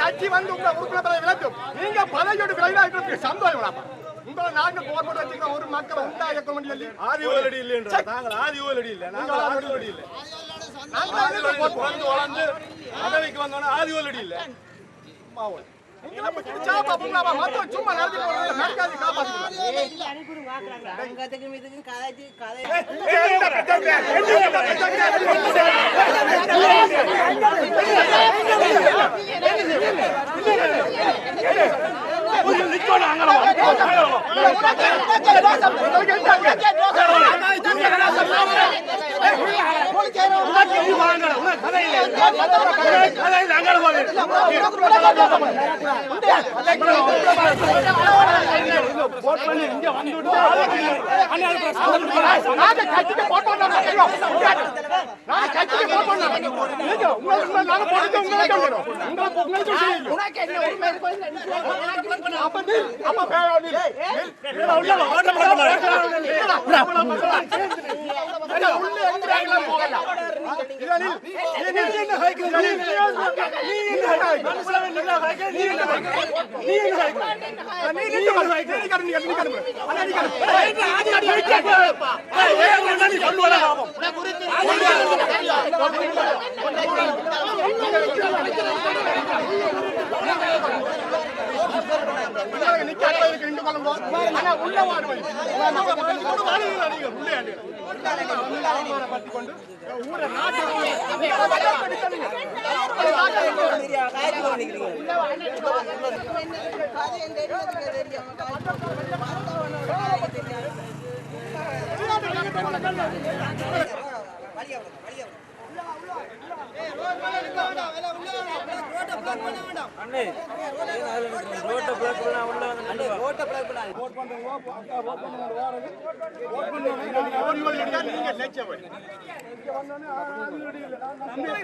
கட்சி வந்து நீங்க பதவியோடு விலகி சந்தோஷம் உங்களை நாங்கள் போர்போட்டு வச்சுக்கிற ஒரு மக்களை உண்டாக்க முடியல. ஆதிவலடி இல்லை நாங்கள் ஆதிவலடி இல்லை நாங்கள் ஆதிவலடி இல்லை வளர்ந்து பதவிக்கு வந்தோன்னா ஆதிவலடி இல்லை சும்மா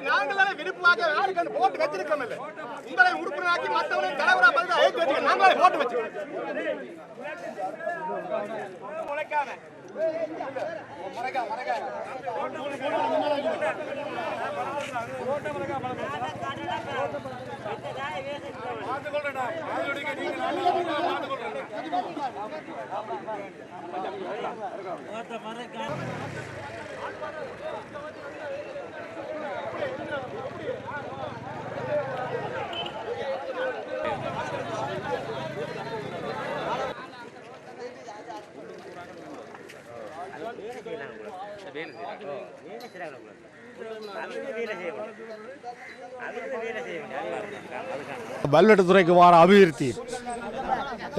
நாங்களே விருப்பமாக யாருக்கு போட்டு வச்சிருக்கோம் இல்லை உங்களை உறுப்பினராக்கி மற்றவரை தலைவரா பதில் நாங்களே போட்டு வச்சிருக்கோம் வல்வெட்டத்துறைக்கு வர அபிவிருத்தி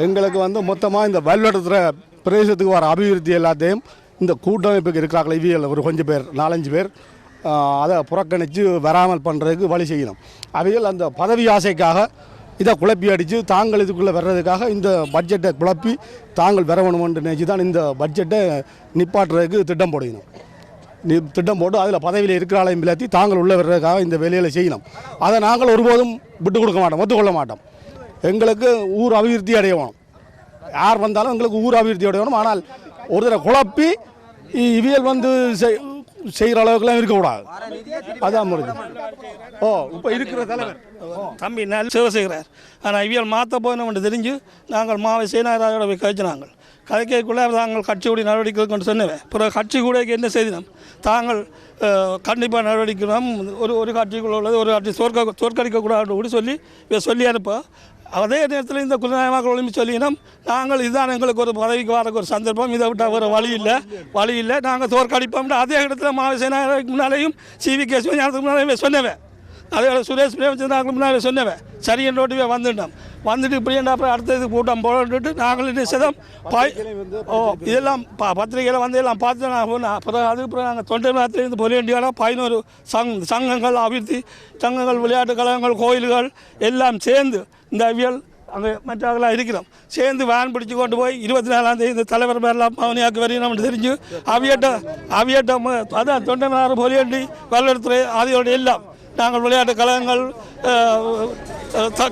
எங்களுக்கு வந்து மொத்தமாக இந்த வல்வெட்டத்துறை பிரதேசத்துக்கு வர அபிவிருத்தி எல்லாத்தையும் இந்த கூட்டமைப்புக்கு இருக்கிறார்கள் இவியல் ஒரு கொஞ்சம் பேர் 4-5 பேர் அதை புறக்கணித்து வராமல் பண்ணுறதுக்கு வழி செய்யணும். அவைகள் அந்த பதவி ஆசைக்காக இதை குழப்பி அடித்து தாங்கள் இதுக்குள்ளே வர்றதுக்காக இந்த பட்ஜெட்டை குழப்பி தாங்கள் வரணுமென்று நினச்சி தான் இந்த பட்ஜெட்டை நிப்பாட்டுறதுக்கு திட்டம் போடணும். திட்டம் போட்டு அதில் பதவியில் இருக்கிறாளையும் விளத்தி தாங்கள் உள்ளே வர்றதுக்காக இந்த வேலையில் செய்யணும். அதை நாங்கள் ஒருபோதும் விட்டு கொடுக்க மாட்டோம், ஒத்துக்கொள்ள மாட்டோம். எங்களுக்கு ஊர் அபிவிருத்தி அடையணும், யார் வந்தாலும் எங்களுக்கு ஊர் அபிவிருத்தி அடையணும். ஆனால் ஒரு தடவை குழப்பி இவியல் வந்து செய்கிற அளவுக்குலாம் இருக்கக்கூடாது. அதான் முடிஞ்சு. இப்போ இருக்கிற தலைவர் தம்பி நல்ல சேவை செய்கிறார். ஆனால் இவியல் மாற்ற போயினோம் தெரிஞ்சு நாங்கள் மாவை சேனாராயோட போய் கழிச்சினாங்க. கதைக்குள்ளே தாங்கள் கட்சியுடைய நடவடிக்கை கொண்டு சொன்னவேன். பிறகு கட்சி கூட என்ன செய்தினோம், தாங்கள் கண்டிப்பாக நடவடிக்கணும், ஒரு கட்சிக்குள்ள உள்ளது ஒரு கட்சி தோற்கடிக்கக்கூடாது கூட சொல்லி அனுப்ப. அதே நேரத்தில் இந்த குலநாயகமாக ஒளிமை சொல்லினோம், நாங்கள் இதுதான் எங்களுக்கு ஒரு பதவிக்கு வரக்கு ஒரு சந்தர்ப்பம், இதை விட்டால் வேறு வழி இல்லை நாங்கள் தோற்கடிப்போம். அதே இடத்துல மாவசேனாக்கு முன்னாலேயும் சிவி கேஸ் ஞானத்துக்கு முன்னாலேயும் சொன்னவேன். அதே சுரேஷ் பிரேமச்சந்திரன் முன்னாடி சொன்னவன் சரி என்றோட்டுவே வந்துட்டோம் வந்துட்டு இப்படின்னா அப்புறம் அடுத்தது கூட்டம் போட்டுட்டு நாங்கள் என்ன செய்தோம் இதெல்லாம் பத்திரிகையில் வந்து எல்லாம் பார்த்து நான் போனேன் அப்புறம் அதுக்கப்புறம் நாங்கள் தொண்டை மாத்திரையிருந்து போக வேண்டிய 11 சங்கங்கள் அபிவிருத்தி சங்கங்கள் விளையாட்டு கழகங்கள் கோயில்கள் எல்லாம் சேர்ந்து இந்த அவியல் அங்கே மற்றவர்களாக இருக்கிறோம் சேர்ந்து வேன் பிடிச்சி கொண்டு போய் 24ஆம் தேதி இந்த தலைவர் பேரெல்லாம் பவனியாக்கு வரையும் தெரிஞ்சு அவியட்டம் அதான் தொண்டை பொலியண்டி வல்லத்துறை ஆகியோட எல்லாம் நாங்கள் விளையாட்டு கழகங்கள்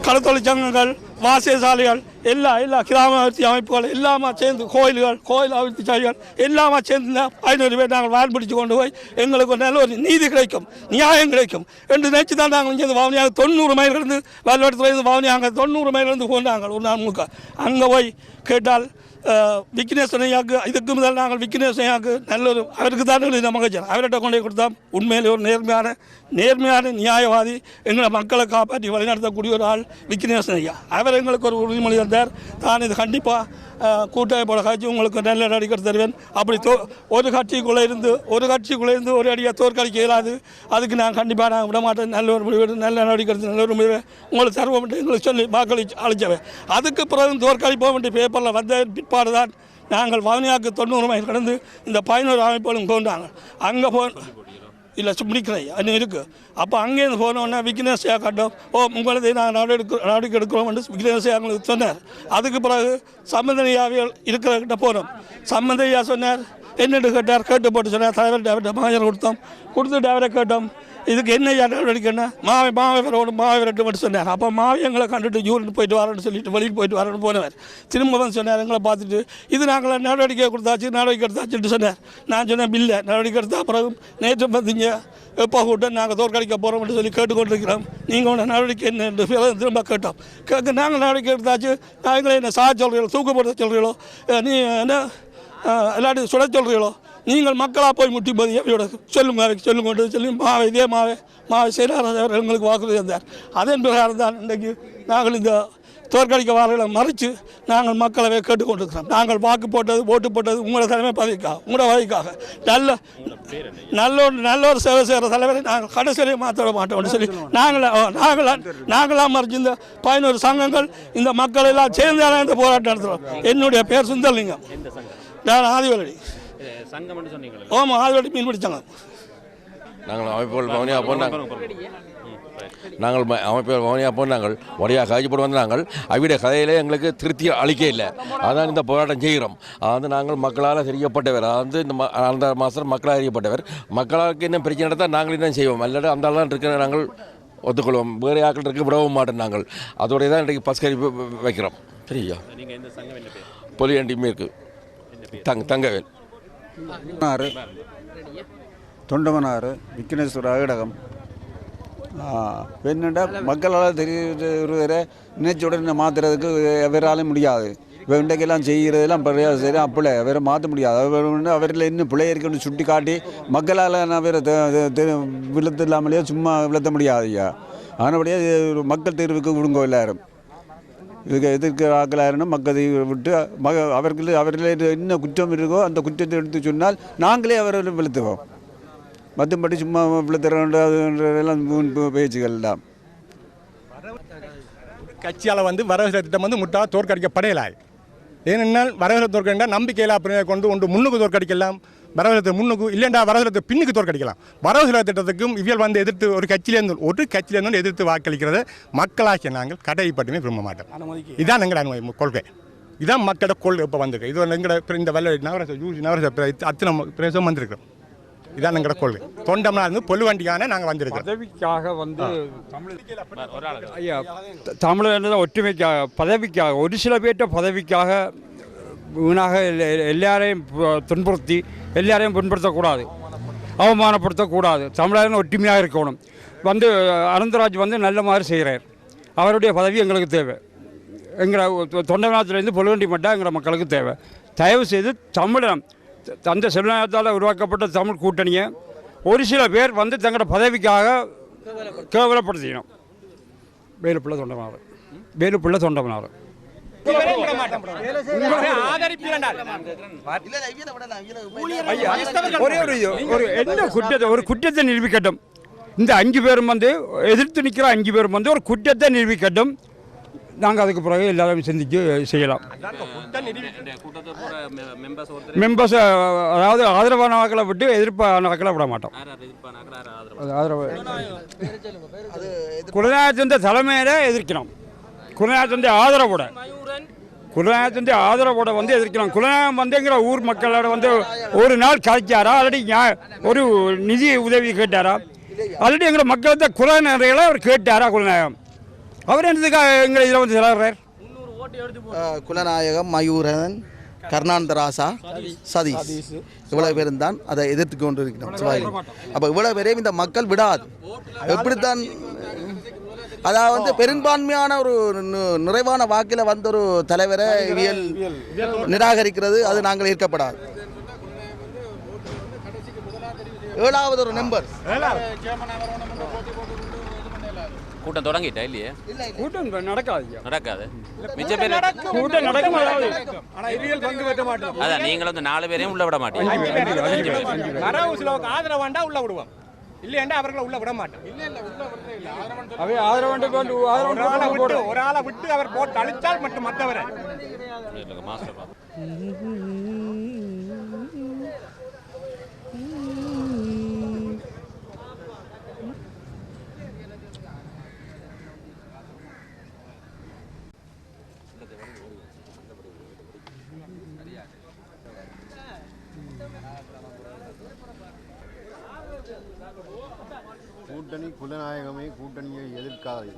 கடத்தொழில் சங்கங்கள் வாசியசாலைகள் எல்லா கிராம அபிவிருத்தி அமைப்புகள் எல்லாமே சேர்ந்து கோயில் அபிவிருத்தி சாலைகள் எல்லாமே சேர்ந்து 500 பேர் நாங்கள் வேன் பிடிச்சு கொண்டு போய் எங்களுக்கு ஒரு நல்ல ஒரு நீதி கிடைக்கும் நியாயம் கிடைக்கும் என்று நினச்சி தான் நாங்கள் இங்கே வவுனியாக 90 மைலிருந்து வல்லத்துறையிலிருந்து வவுனியாக 90 மைலிருந்து போனாங்க ஒரு நாள் முழுக்க அங்கே போய் கேட்டால் விக்னேஸ்வரையாக்கு இதுக்கு முதல் நாங்கள் விக்னேஸ்வரையாக்கு நல்ல ஒரு அவருக்கு தான் இந்த மகஜர் அவர்கிட்ட கொண்டு கொடுத்தோம் உண்மையிலே ஒரு நேர்மையான நியாயவாதி எங்களை மக்களை காப்பாற்றி வழிநடத்தக்கூடிய ஒரு ஆள் விக்னேஸ்வரன் ஐயா அவர் எங்களுக்கு ஒரு உறுதிமொழி தந்தார் தான் இது கண்டிப்பாக கூட்டாளி போல காட்சி உங்களுக்கு நல்ல அடிக்கடி தருவேன் அப்படி ஒரு கட்சிக்குள்ளே இருந்து ஒரு அடியாக தோற்கடிக்க இயலாது அதுக்கு நான் கண்டிப்பாக நான் விட மாட்டேன் நல்ல ஒரு முடிவு நல்ல நடவடிக்கை நல்ல ஒரு முடிவு உங்களுக்கு தருவோம் எங்களுக்கு சொல்லி வாக்களித்து அளித்தவை அதுக்கு பிறகு தோற்கடிப்போம் வேண்டிய பேப்பரில் வந்த பிற்பாடு தான் நாங்கள் வவுனியாவுக்கு 90 மைல் கடந்து இந்த 11 அமைப்புகளும் போன்றாங்க அங்கே இல்லை முடிக்கிறேன் இன்னும் இருக்குது அப்போ அங்கேருந்து போனோன்னே விக்னேஷ் கட்டோம் உங்களது நாங்கள் நடவடிக்கை எடுக்கிறோம் என்று விக்னேஷ் எங்களுக்கு சொன்னார் அதுக்கு பிறகு சம்பந்தனையாவியல் இருக்கிறக்கிட்ட போனோம் சம்பந்தையா சொன்னார் என்னென்னு கேட்டார் கேட்டு போட்டு சொன்னார் தலைவர் அவர்கிட்ட மகஜர் கொடுத்துட்டு அவரை கேட்டோம் இதுக்கு என்ன நடவடிக்கைன்னா மாவை விரட்டு மட்டும் சொன்னார் அப்போ மாவை எங்களை கண்டுட்டு யூரின் போயிட்டு வரேன்னு சொல்லிட்டு வெளியில் போயிட்டு வரேன்னு போனவர் திரும்ப வந்து சொன்னார் எங்களை பார்த்துட்டு இது நாங்கள் நடவடிக்கை எடுத்தாச்சுன்னு சொன்னார் நான் சொன்னேன் பில்லை நடவடிக்கை எடுத்தா பிறகு நேற்று பார்த்தீங்க எப்போ கூட்டம் நாங்கள் தோற்கடிக்க போகிறோம்னு சொல்லி கேட்டுக்கொண்டிருக்கிறோம் நீங்கள் ஒன்று நடவடிக்கை என்ன திரும்ப கேட்டோம் நாங்கள் நடவடிக்கை எடுத்தாச்சு நாங்களே என்ன சாக சொல்கிறீங்களோ தூக்கப்படுத்த சொல்கிறீங்களோ நீ என்ன எல்லாத்தையும் சுட சொல்கிறீங்களோ நீங்கள் மக்களாக போய் முட்டி போது எப்படியோட சொல்லுங்க சொல்லி மாவை செய்கிறார் எங்களுக்கு வாக்குறுதி தந்தார் அதன் பிரகாரம் தான் இன்றைக்கு நாங்கள் இந்த தோற்கடிக்க வாரங்களை மறைச்சு நாங்கள் மக்களவே கேட்டுக்கொண்டிருக்கிறோம் நாங்கள் ஓட்டு போட்டது உங்களோட தலைமை பதவிக்காக உங்களோட வகைக்காக நல்ல ஒரு சேவை செய்கிற தலைவரை நாங்கள் கடைசியிலே மாற்ற மாட்டோம்னு சொல்லி நாங்களாம் மறைச்சு இந்த 11 சங்கங்கள் இந்த மக்கள் எல்லாம் சேர்ந்து இந்த போராட்டம் நடத்துகிறோம் என்னுடைய பேர் சுந்தரலிங்கம் நான் ஆதிவலடி ஆமாம் ஆதிவலடி மீன் பிடிச்சாங்க நாங்கள் அமைப்புகள் வவுனியா போனாங்கள் வழியாக காய்ச்சிப்பட்டு வந்து நாங்கள் அவிட கதையிலே எங்களுக்கு திருப்தி அளிக்க இல்லை அதான் இந்த போராட்டம் செய்கிறோம் அது நாங்கள் மக்களால் தெரியப்பட்டவர் அதாவது அந்த மாதம் மக்களால் அறியப்பட்டவர் மக்களுக்கு என்ன பிரச்சனை நடத்தால் நாங்கள் என்ன செய்வோம் இல்லாட்டி அந்த ஆள் தான் இருக்கிற நாங்கள் ஒத்துக்கொள்வோம் வேறு ஆக்கள் இருக்க விடவும் மாட்டோம் நாங்கள் அதோடைய தான் இன்றைக்கு பஸ்கரி வைக்கிறோம் சரியா பொலியண்டி மேற்கு தங்கவேல் தொண்டமனாறு விக்னேஸ்வர அகடகம் என்னென்னா மக்களால் தெரியுற நினைச்சுடனே மாற்றுறதுக்கு எவராலும் முடியாது இன்றைக்கெல்லாம் செய்கிறதெல்லாம் சரி அப்படி வேறு மாற்ற முடியாது அவரில் இன்னும் பிள்ளை இருக்குன்னு சுட்டி காட்டி மக்களால் நான் வேறு விழுத்து இல்லாமலேயே சும்மா விழுத்த முடியாது ஐயா அதனபடியாக மக்கள் தீர்வுக்கு விடுங்கோ எல்லாரும் இதுக்கு எதிர்க்கிற ஆக்களாருன்னா மக்கள் விட்டு அவர்கள் என்ன குற்றம் இருக்கோ அந்த குற்றத்தை எடுத்து சொன்னால் நாங்களே அவர்களை விழுத்துவோம் மற்றபடி சும்மா விழுத்துறோம் பேச்சுகள் எல்லாம் கட்சியால் வந்து வரவு திட்டம் முட்டாக தோற்கடிக்கப்படையலாய் ஏனென்றால் வரவு தோற்கடிக்கா நம்பிக்கையில்லா பிரிவை கொண்டு முன்னுக்கு தோற்கடிக்கலாம் வரவு முன்னுக்கு இல்லைண்டா வரவு பின்னுக்கு தோற்கடிக்கலாம் வரவு திட்டத்துக்கும் இவியல் வந்து எதிர்த்து ஒரு கட்சியிலேருந்து எதிர்த்து வாக்களிக்கிறத மக்களாகிய நாங்கள் கடைப்பட்டுமே விரும்ப மாட்டோம் இதுதான் எங்களோட கொள்கை இதுதான் மக்களோட கொள்கை இப்போ வந்திருக்கு இது எங்களோட இந்த வெள்ள நவரச அத்தனை பிரதேசம் வந்திருக்கிறோம் இதான் எங்களோட கொள்கை தொண்டம்னா இருந்து பொல்லுவண்டிக்கான நாங்கள் வந்திருக்கோம் பதவிக்காக வந்து ஐயா தமிழர் ஒற்றுமைக்காக பதவிக்காக ஒரு சில பேர்ட்ட பதவிக்காக வீணாக எல்லாரையும் துன்புறுத்தி எல்லாரையும் புண்படுத்தக்கூடாது அவமானப்படுத்தக்கூடாது தமிழர்கள் ஒற்றுமையாக இருக்கணும் வந்து அனந்தராஜ் வந்து நல்ல மாதிரி செய்கிறார் அவருடைய பதவி எங்களுக்கு தேவை எங்களை தொண்டநாட்டிலேருந்து பொல்லுவண்டி மட்டும் எங்களை மக்களுக்கு தேவை தயவு செய்து தமிழன் அந்த செல்வநாயகத்தால் உருவாக்கப்பட்ட தமிழ் கூட்டணியை ஒரு சில பேர் வந்து தங்களோட பதவிக்காக கேவலப்படுத்திக்கணும் வேலுப்பிள்ளை தொண்டமானார் ஒரு குற்றத்தை நிரூபிக்கட்டும் இந்த 5 பேரும் வந்து எதிர்த்து நிற்கிற 5 பேரும் வந்து ஒரு குற்றத்தை நிரூபிக்கட்டும். நாங்கள் அதுக்கு பிறகு எல்லாரும் சிந்திச்சு செய்யலாம். மெம்பர்ஸ் அதாவது ஆதரவான வாக்களை விட்டு எதிர்ப்பான வாக்களை விட மாட்டோம். ஆதரவு குலநாயகத்தின் தலைமையில எதிர்க்கிறோம். குலநாயகத்தின் ஆதரவோட வந்து எதிர்க்கிறோம். குலநாயகம் வந்துங்கிற ஊர் மக்களோட வந்து ஒரு நாள் கழிச்சாரா, ஆல்ரெடி ஒரு நிதி உதவி கேட்டாரா, ஆல்ரெடி எங்களை மக்கள் குலநறைகளை அவர் கேட்டாரா குலநாயகம்? அவர் என்னதுக்காக எங்களை இதில் வந்து செலவுறார்? குலநாயகம், மயூரன், கர்ணாந்தராசா, சதீஷ் இவ்வளவு பேரும் தான் அதை எதிர்த்து கொண்டு இருக்கிறோம். அப்போ இவ்வளவு பேரையும் இந்த மக்கள் விடாது. எப்படித்தான் அதாவது பெரும்பான்மையான ஒரு நிறைவான வாக்கில் வந்த ஒரு தலைவரை இவியல் நிராகரிக்கிறது, அது நாங்கள் ஏற்கப்படாது. 7வது ஒரு நம்பர் கூட்டம் தொடங்கிட்டா இல்லையே? கூட்டம் நடக்காது. மிச்ச பேர் கூட்டம் நடக்கும். அதான் நீங்களும் இந்த 4 பேரையும் உள்ள விட மாட்டீங்க. ஆதரவாண்டா உள்ள விடுவோம், இல்லையாண்டா அவர்களை உள்ள விட மாட்டோம். ஒரு ஆளை விட்டு அவர் போட்டு அழிச்சால் மட்டும் மற்றவரை கூட்டணி குலநாயகமே கூட்டணியை எதிர்க்காது.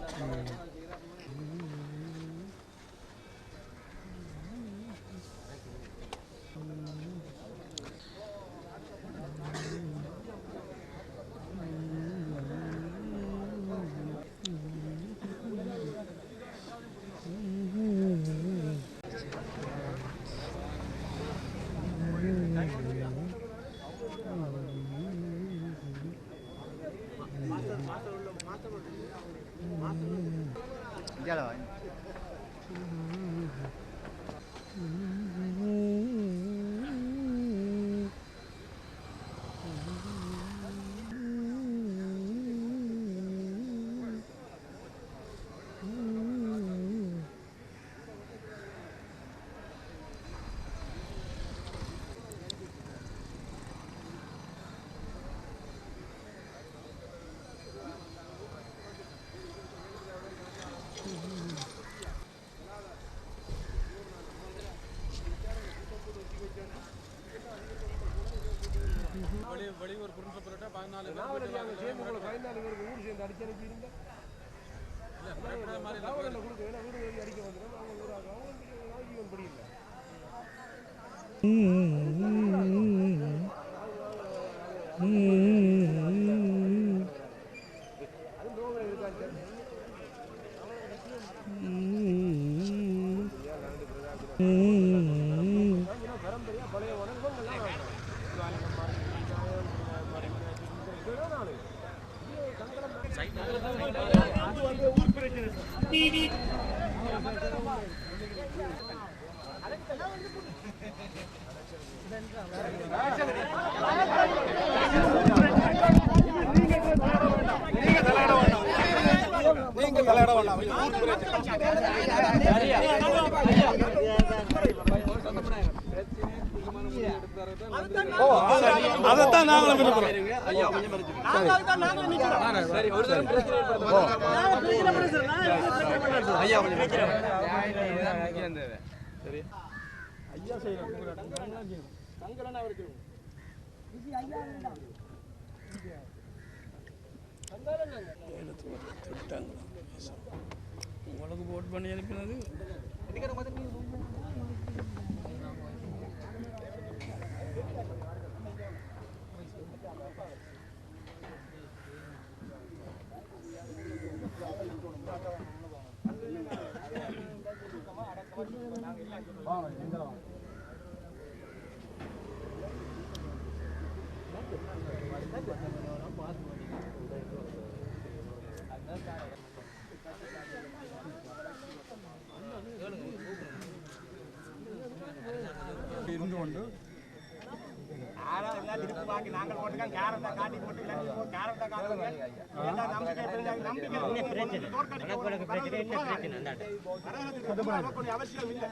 வெளியூர் புரிஞ்சு போட்டா 14 சேர்ந்து ஊர் சேர்ந்து அடிச்சு அனுப்பியிருந்தா அடிக்க வந்துடும். அவங்க படி இல்லை. அதைத்தான் நாங்களும் விரும்புகிறோம். உங்களுக்கு போட் பண்ணி அனுப்பினது இருந்து கொண்டு அவசியம் இல்லை.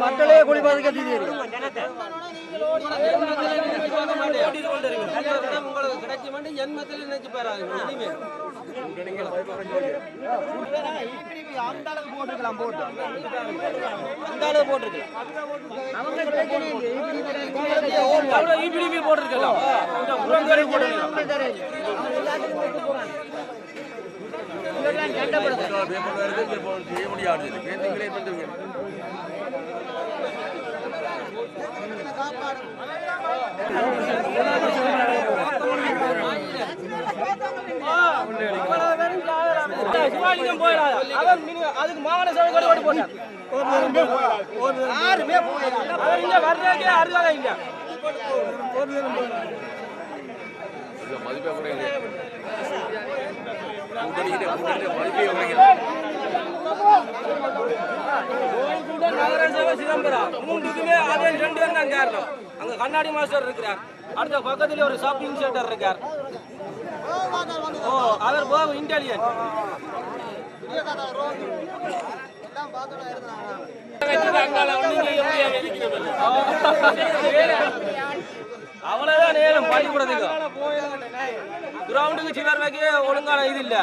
மக்களே குடிபாதுக்க உங்களுக்கு கிடைக்கும் ஜென்மத்தில் நினைச்சு பெறாது அந்த அளவுக்கு போட்டுக்கலாம் போட்டு அந்த அளவு போட்டுருக்கலாம் போட்டிருக்கலாம் செய்ய முடியாது. சிவாலிங்கம் போயிடாது அதுக்கு மாவட்ட சபை கட்டுப்பாடு போட்டார். யாருமே அவர் இங்க வர்றதுக்கே அருகாலம் இல்ல. மதிப்பே குறையுது. நகரசபை சிதம்பரம் மூன்றுக்குமே அதே 2 பேர் தான் காரணம். அங்க கண்ணாடி மாஸ்டர் இருக்கிறார், அடுத்த பக்கத்துல ஒரு ஷாப்பிங் சென்டர் இருக்கார். அவர் போகும் இன்டெலிஜென்ட் அவ்வளவுதான் நேரம் பள்ளிக்கூடத்துக்கு கிரவுண்டுக்கு சிலர் வைக்க ஒழுங்கான இது இல்ல.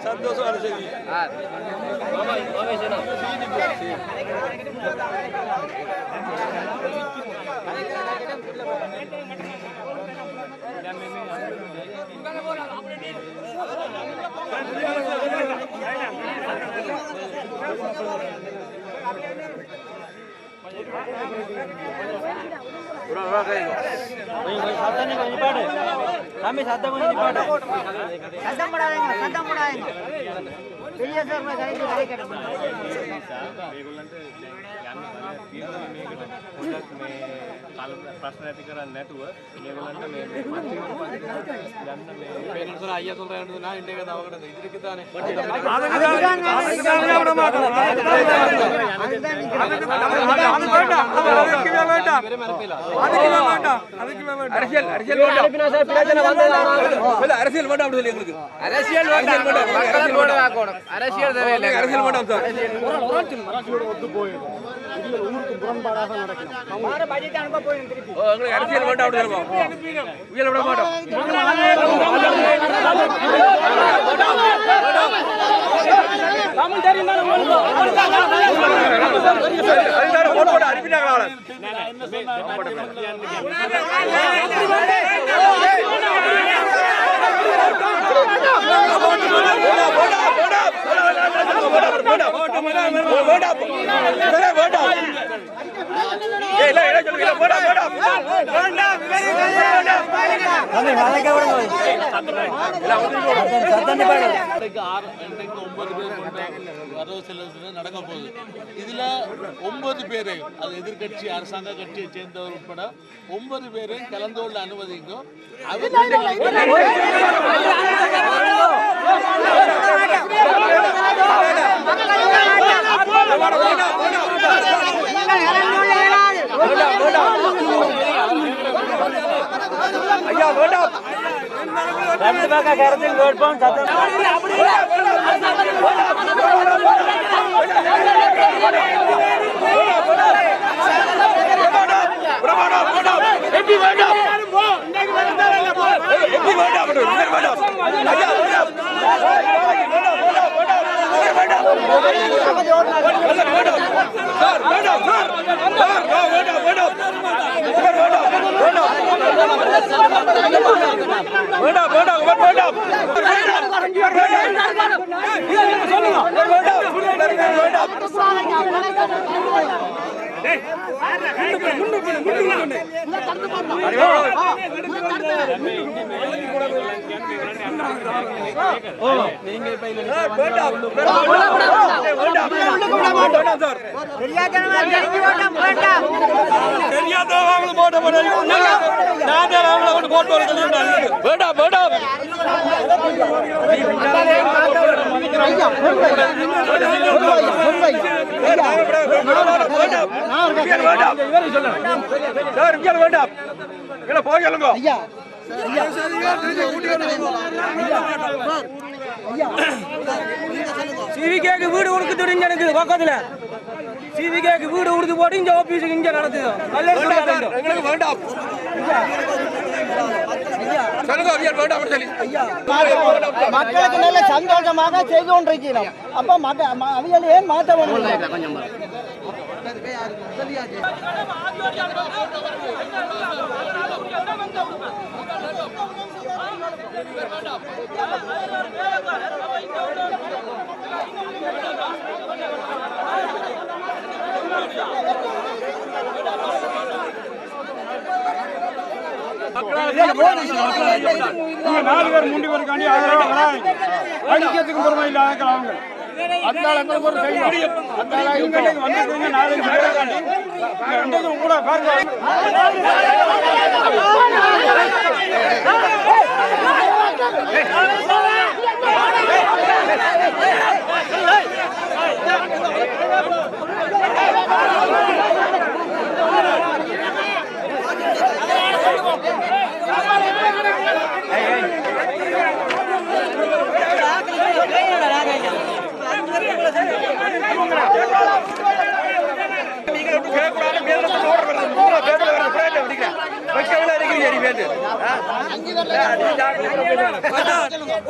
சந்தோஷமான செய்தி. சத்தம் போடாதீங்க பெரிய சார் கதை கட்ட නිසා මේගොල්ලන්ට යන්න බලයක් තියෙනවා මේකට පොඩ්ඩක් මේ ප්‍රශ්න ඇති කරන්නේ නැතුව මේගොල්ලන්ට මේ යන්න මේ பேரண்ட்ஸ் ஐயா சொல்றாங்க நான் இன்றைக்கு அவங்கட இதுக்கு தானே அரசியல் வேண்டாம் அப்படி சொல்லி எங்களுக்கு அரசியல் வேண்டாம் அரசியல் தேவையில்லை அரசியல் வேண்டாம் சார் அரசியலோட ஒத்து போயிடும் இதுல ஊருக்கு முரண்பாடாக நடக்கணும் மாற பட்ஜெட் அனுப்ப போயிடும் திருப்பி உங்களுக்கு அரசியல் வேண்டாம் அப்படி சொல்லுவோம் உயல விட மாட்டோம் தமிழ் தெரியுமா உங்களுக்கு அதுதான் போட் போட் அனுப்பிட்டாங்களா என்ன நடக்க போகுது இதுல 9 பேரை அது எதிர்கட்சி அரசாங்க கட்சியை சேர்ந்தவர் உட்பட 9 பேரை கலந்து கொள்ள அனுமதிக்கும் ஐயா வேண்டாம் ரெண்டு பக்கம் கருத்தில் வேட்போம் சிவிகேக்கு வீடு கொடுக்க தெரிஞ்ச எனக்கு பக்கத்துல சிவிகேக்கு வீடு கொடுத்து போட்டு இங்க ஆபீஸுக்கு இங்க நடத்துது எங்களுக்கு வேண்டாம் மக்களுக்கு நல்ல சந்தோஷமாக செய்து கொண்டிருக்கிறோம் அப்ப அவியல் ஏன் மாற்ற வேண்டும் நாலு பேர் முண்டி பேருக்காண்டி அடிக்கிறதுக்கு பொறுமை இல்லாத அவங்க அதனால எங்களுக்கு ஒரு கையும் அதனால இவங்க வந்து 4-5 பேருக்காண்டி கூட பாருங்க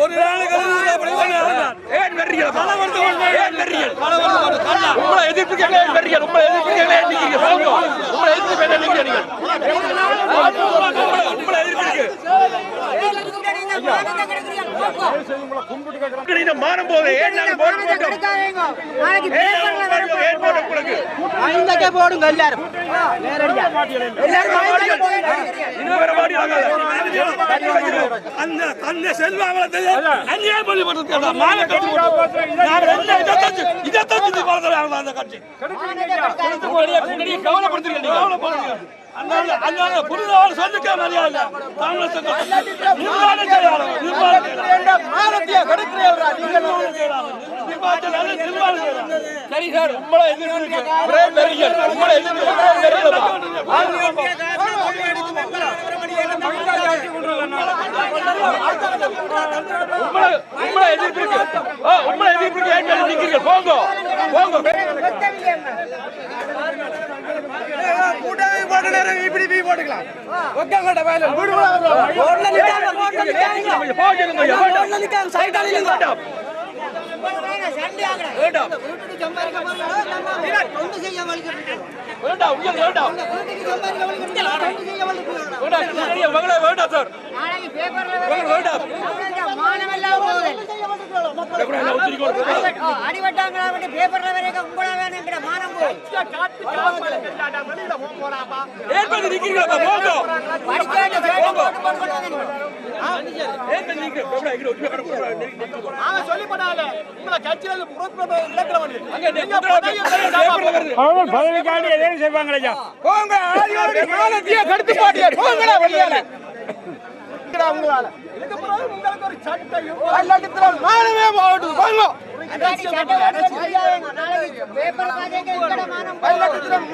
ஒரு நாளைக்கு மானம் போது இன்னைக்கே போடுங்க எல்லாரும் அந்த செல்வாங்களை அங்கேயே பள்ளிப்பட்டு மாலை கட்டி இதை வளர்த்துறாங்க அந்த கட்சி கவலைப்படுத்துறீங்க அங்க புரிதல் சொல்லிக்க மரியாதை சரி சார் உங்களை எதிர்ப்பு போங்க போங்க இப்படி போட்டுக்கலாம் பதவிக்காண்டி எதையும் செய்வாங்க கடுத்து பாட்டியா உங்களால உங்களுக்கு ஒரு சட்டம் மானமே போகுது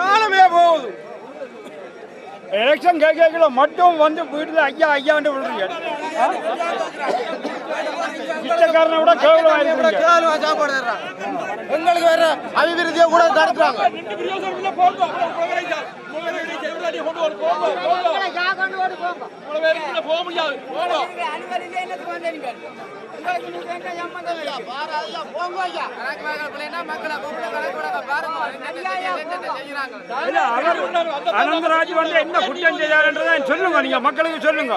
மானமே போகுது எலெக்ஷன் கேட்கல மட்டும் வந்து வீட்டுல ஐயா ஐயா விழுறீங்க பிச்சைக்காரனை விட கேவலமா சாப்பாடு எங்களுக்கு வேற அபிவிருத்தியை கூட தடுக்கிறாங்க அனந்தராஜ் வந்து என்ன குற்றம் செய்தார்ன்றதை சொல்லுங்க, நீங்க மக்களுக்கு சொல்லுங்க,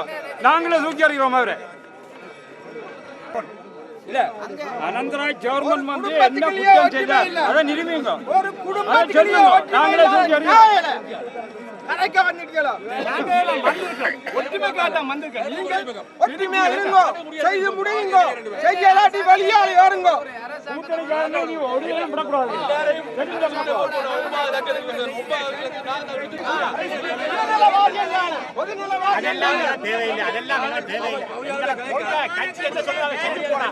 நாங்களே தூக்கி அறிகிறோம் அவரை. இல்ல அனந்தராஜ் கவர்மெண்ட் வந்து என்ன குற்றம் செய்தார் அதை நிரூபிங்க, அதை சொல்லுங்க, நாங்களே தூக்கி அறிகிறோம். கடைக்க வந்துட்டீங்களா? ஒற்றுமை காட்டாம வந்திருக்கேன். நீங்கள் ஒற்றுமையா இருங்க, செய்து முடியுங்க, செய்யலாட்டி வெளியாளி வருங்க. கூட்டணிக்காரங்க நீ ஒரு நேரம் விடக்கூடாது. அதெல்லாம் தேவையில்லை, அதெல்லாம் தேவையில்லை. கட்சி என்ன சொல்றாங்க செஞ்சு போறா.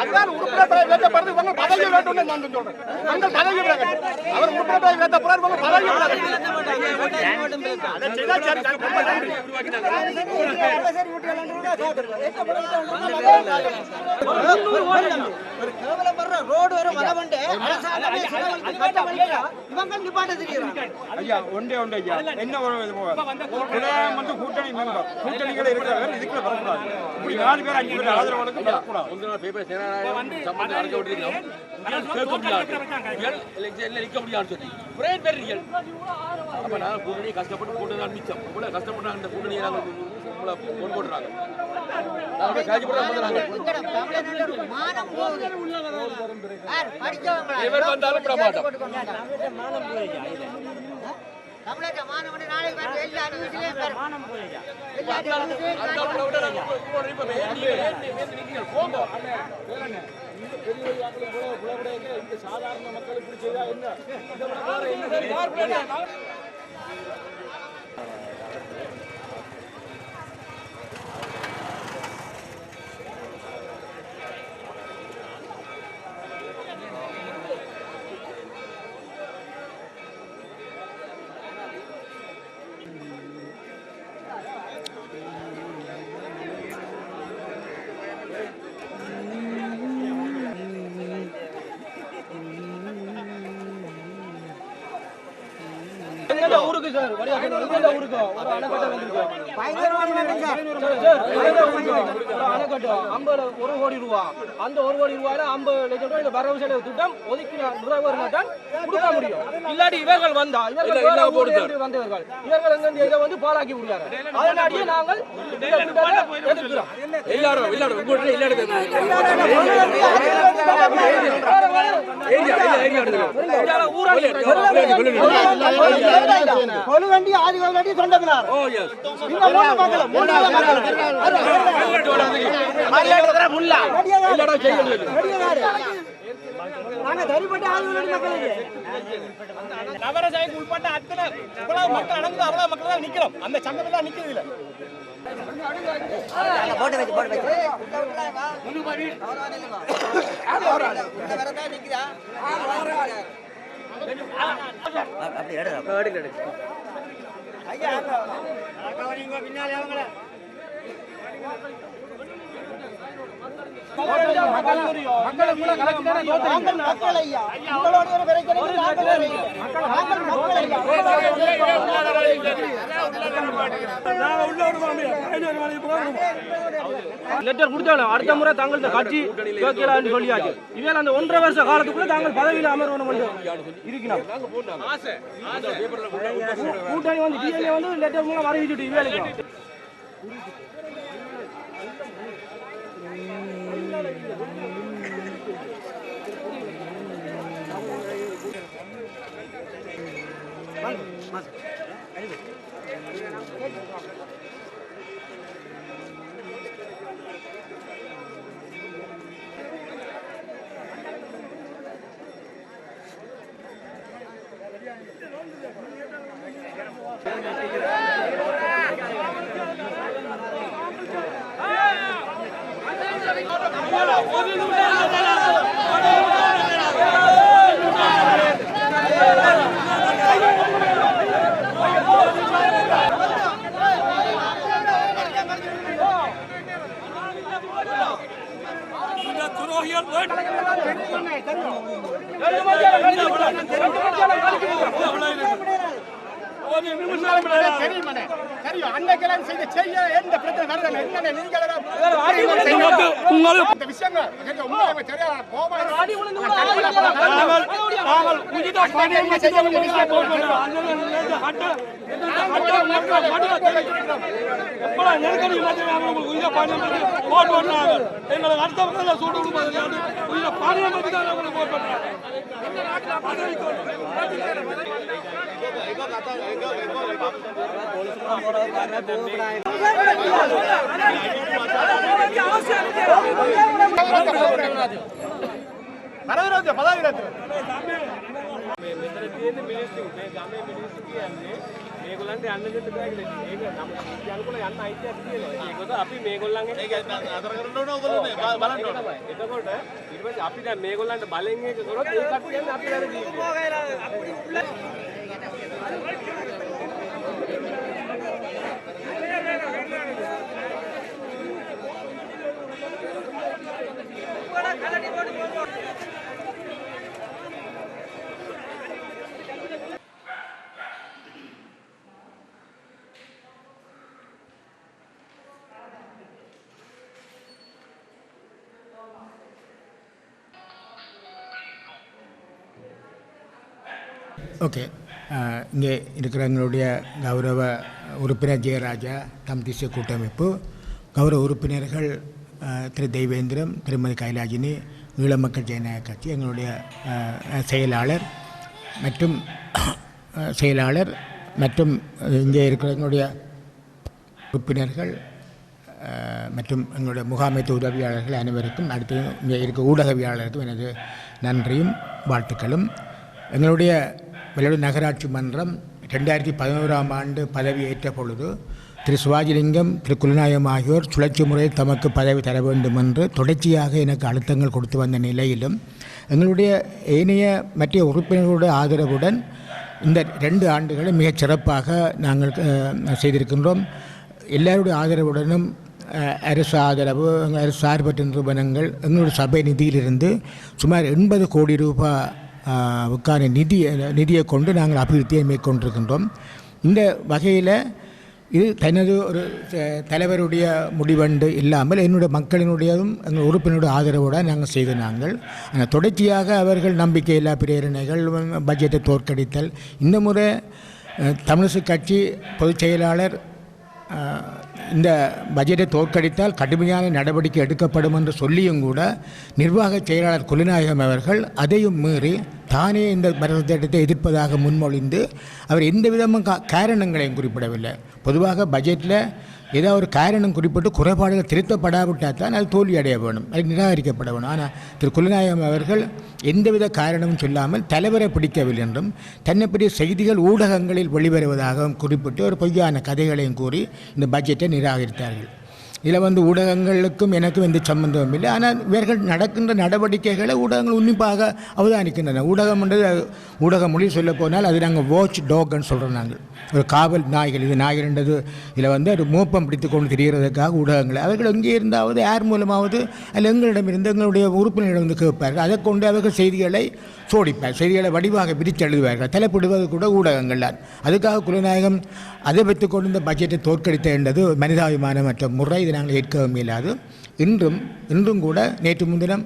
அதுதான் உறுப்பினர் வேட்டப்படுறது உங்க பதவி வேட்டும்னு நான் சொல்றேன். அந்த பதவி அவர் உறுப்பினர் வேட்ட போறாரு, உங்க பதவி ரோடு வரும் ஐயா ஒன்றே ஒன்று ஐயா என்ன வந்து கூட்டணி மெம்பர் கூட்டணிகள் இருக்கிறவர் இதுக்குள்ள வரக்கூடாது. இப்படி 4 பேர் 5 பேர் ஆதரவாளருக்கு வரக்கூடாது. கஷ்டப்பட்டு போட்டுதான் மிச்சம். கஷ்டப்பட்டு அந்த கூட்டணியை போடுறாங்க. வந்தாலும் விட மாட்டோம். சாதாரண மக்கள் இப்படி செய்தா என்ன? ஊருக்கு சார் இந்த ஊருக்கு ஒரு அணைக்கட்டை வந்திருக்கு. அணைக்கட்டு 1 கோடி ரூபா. அந்த 1 கோடி ரூபாயில 50 லட்சம் ரூபாய் இந்த வரவு செலவு திட்டம் ஒதுக்கின டிரைவர் தான் கொடுக்க முடியும். இல்லாட்டி இவர்கள் வந்தா இவர்கள் வந்தவர்கள் இவர்கள் இதை வந்து பாழாக்கி விடுறாங்க. அதனாலேயே நாங்கள் எதிர்க்கிறோம். எல்லாரும் கொலுகண்டி ஆதிகண்டி சொந்தமினார் நகரசபைக்கு உட்பட்ட அத்தனை மக்கள் அடங்கு அவ்வளவு மக்கள் தான் நிக்கிறோம். அந்த சங்கத்தில் தான் நிக்கிறது இல்லை. லெட்டர் கொடுத்தாலும் அடுத்த முறை தங்களது கட்சி கேட்கலான்னு சொல்லியாச்சு. இதில் அந்த 1.5 வருஷ காலத்துக்குள்ள தாங்கள் பதவியில் அமர்வணும் இருக்கிறோம். கூட்டணி வந்து டிஎன்ஏ வந்து லெட்டர் மூலம் அறிவிச்சுட்டு இவேலைக்கு මේගොල්ලන්ට යන්න දෙන්න බෑ කියලා. ඒක නම් යනකොට යන්න අයිතියක් තියෙනවා. ඒකද අපි මේගොල්ලන්ගේ අතර කරන්න ඕන ඕගොල්ලෝනේ බලන්න ඕන. එතකොට ඊට පස්සේ අපි දැන් මේගොල්ලන්ට බලෙන් එක කරොත් ඒ කට්ටියන් අපි වැරදි. ஓகே, இங்கே இருக்கிற எங்களுடைய கௌரவ உறுப்பினர் ஜெயராஜா தம் தேசிய கூட்டமைப்பு கௌரவ உறுப்பினர்கள் திரு தெய்வேந்திரம், திருமதி கைலாஜினி, ஈழ மக்கள் ஜனநாயக கட்சி, எங்களுடைய செயலாளர் மற்றும் இங்கே இருக்கிற எங்களுடைய உறுப்பினர்கள் மற்றும் எங்களுடைய முகாமைத்துவ உதவியாளர்கள் அனைவருக்கும், அடுத்து இங்கே இருக்க ஊடகவியாளருக்கும் எனது நன்றியும் வாழ்த்துக்களும். எங்களுடைய வெள்ளூர் நகராட்சி மன்றம் 2011ஆம் ஆண்டு பதவியேற்ற பொழுது திரு சிவாஜிலிங்கம், திரு குலநாயகம் ஆகியோர் சுழற்சி முறையில் தமக்கு பதவி தர வேண்டும் என்று தொடர்ச்சியாக எனக்கு அழுத்தங்கள் கொடுத்து வந்த நிலையிலும் எங்களுடைய ஏனைய மற்ற உறுப்பினர்களுடைய ஆதரவுடன் இந்த 2 ஆண்டுகளை மிகச் சிறப்பாக நாங்கள் செய்திருக்கின்றோம். எல்லாருடைய ஆதரவுடனும் அரசு ஆதரவு, அரசு சார்பற்ற நிறுவனங்கள் எங்களுடைய சபை நிதியிலிருந்து சுமார் 80 கோடி ரூபாய் வுக்கான நிதியை கொண்டு நாங்கள் அபிவிருத்தியை மேற்கொண்டிருக்கின்றோம். இந்த வகையில் இது தனது ஒரு தலைவருடைய முடிவண்டு இல்லாமல் என்னுடைய மக்களினுடையதும் எங்கள் உறுப்பினருடைய ஆதரவோடு நாங்கள் செய்த நாங்கள் தொடர்ச்சியாக அவர்கள் நம்பிக்கையில்லா பிரேரணைகள் பட்ஜெட்டை தோற்கடித்தல் இந்த முறை தமிழிசை கட்சி பொதுச் செயலாளர் இந்த பட்ஜெட்டை தோற்கடித்தால் கடுமையான நடவடிக்கை எடுக்கப்படும் என்று சொல்லியும் கூட நிர்வாக செயலாளர் குலநாயகம் அவர்கள் அதையும் மீறி தானே இந்த வரவு திட்டத்தை எதிர்ப்பதாக முன்மொழிந்து அவர் எந்த விதமும் காரணங்களையும் குறிப்பிடவில்லை. பொதுவாக பட்ஜெட்டில் ஏதாவது ஒரு காரணம் குறிப்பிட்டு குறைபாடுகள் திருத்தப்படாவிட்டால் தான் அது தோல்வி அடைய வேணும், அது நிராகரிக்கப்பட வேணும். ஆனால் திரு குலநாயகம் அவர்கள் எந்தவித காரணமும் சொல்லாமல் தலைவரை பிடிக்கவில்லை என்றும் தன்னை பற்றிய செய்திகள் ஊடகங்களில் வெளிவருவதாகவும் குறிப்பிட்டு ஒரு பொய்யான கதைகளையும் கூறி இந்த பட்ஜெட்டை நிராகரித்தார்கள். இதில் ஊடகங்களுக்கும் எனக்கும் எந்த சம்பந்தமும் இல்லை. ஆனால் இவர்கள் நடக்கின்ற நடவடிக்கைகளை ஊடகங்கள் உன்னிப்பாக அவதானிக்கின்றன. ஊடக மொழி சொல்ல போனால் அது நாங்கள் வாட்ச் டாக்னு சொல்கிறோம். நாங்கள் ஒரு காவல் நாய்கள், இது நாய்கள்ன்றது இதில் ஒரு மோப்பம் பிடித்து கொண்டு திரிகிறதுக்காக ஊடகங்கள் அவர்கள் எங்கே இருந்தாவது யார் மூலமாவது அல்ல எங்களிடமிருந்து எங்களுடைய உறுப்பினரிடம் கேட்பார்கள். அதை கொண்டு அவர்கள் செய்திகளை சோடிப்பார், செய்திகளை வடிவாக விரித்து எழுதுவார்கள். தலைப்பிடுவது கூட ஊடகங்கள் தான். அதுக்காக குலநாயகம் அதை வைத்துக் கொண்டு இந்த பட்ஜெட்டை தோற்கடித்த என்றது மனிதாபிமானமற்ற முறை. இதை நாங்கள் ஏற்கவும் இயலாது. இன்றும் கூட நேற்று முன்தினம்